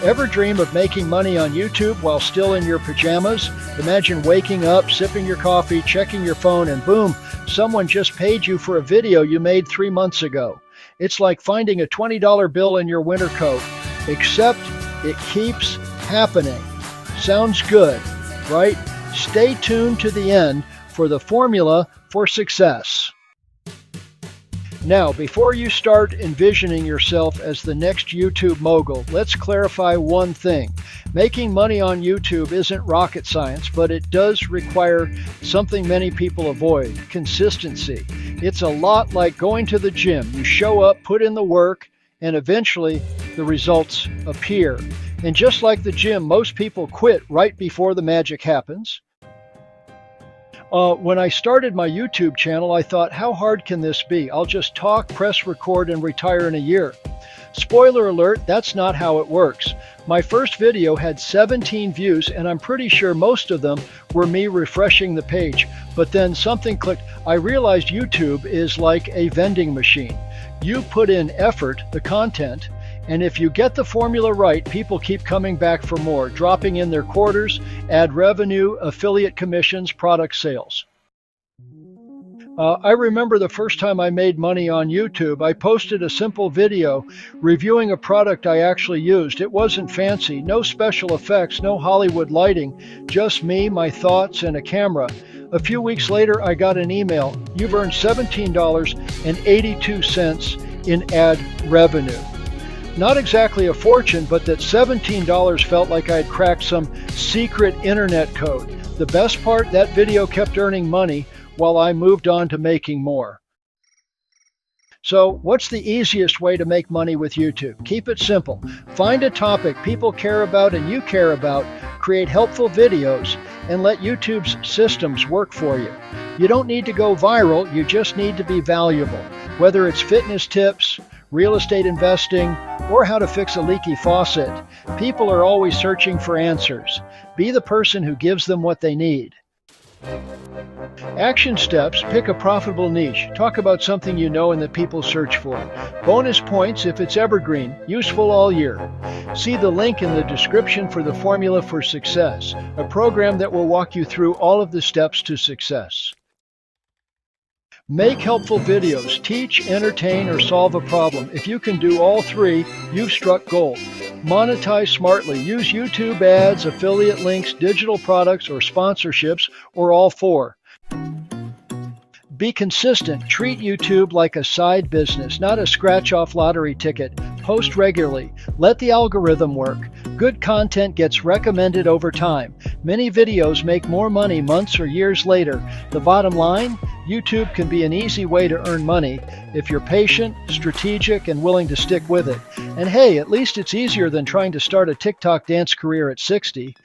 Ever dream of making money on YouTube while still in your pajamas? Imagine waking up, sipping your coffee, checking your phone, and boom, someone just paid you for a video you made 3 months ago. It's like finding a $20 bill in your winter coat, except it keeps happening. Sounds good, right? Stay tuned to the end for the formula for success. Now, before you start envisioning yourself as the next YouTube mogul, let's clarify one thing. Making money on YouTube isn't rocket science, but it does require something many people avoid: consistency. It's a lot like going to the gym. You show up, put in the work, and eventually the results appear. And just like the gym, most people quit right before the magic happens. When I started my YouTube channel, I thought, how hard can this be? I'll just talk, press record, and retire in a year. Spoiler alert, that's not how it works. My first video had 17 views, and I'm pretty sure most of them were me refreshing the page. But then something clicked. I realized YouTube is like a vending machine. You put in effort, the content, and if you get the formula right, people keep coming back for more, dropping in their quarters, ad revenue, affiliate commissions, product sales. I remember the first time I made money on YouTube. I posted a simple video reviewing a product I actually used. It wasn't fancy, no special effects, no Hollywood lighting, just me, my thoughts, and a camera. A few weeks later, I got an email. You've earned $17.82 in ad revenue. Not exactly a fortune, but that $17 felt like I had cracked some secret internet code. The best part, that video kept earning money while I moved on to making more. So, what's the easiest way to make money with YouTube? Keep it simple. Find a topic people care about and you care about, create helpful videos, and let YouTube's systems work for you. You don't need to go viral, you just need to be valuable. Whether it's fitness tips, real estate investing, or how to fix a leaky faucet, people are always searching for answers. Be the person who gives them what they need. Action steps: pick a profitable niche. Talk about something you know and that people search for. Bonus points if it's evergreen, useful all year. See the link in the description for the formula for success, a program that will walk you through all of the steps to success. Make helpful videos. Teach, entertain, or solve a problem. If you can do all three, you've struck gold. Monetize smartly. Use YouTube ads, affiliate links, digital products, or sponsorships, or all four. Be consistent. Treat YouTube like a side business, not a scratch-off lottery ticket. Post regularly. Let the algorithm work. Good content gets recommended over time. Many videos make more money months or years later. The bottom line? YouTube can be an easy way to earn money if you're patient, strategic, and willing to stick with it. And hey, at least it's easier than trying to start a TikTok dance career at 60.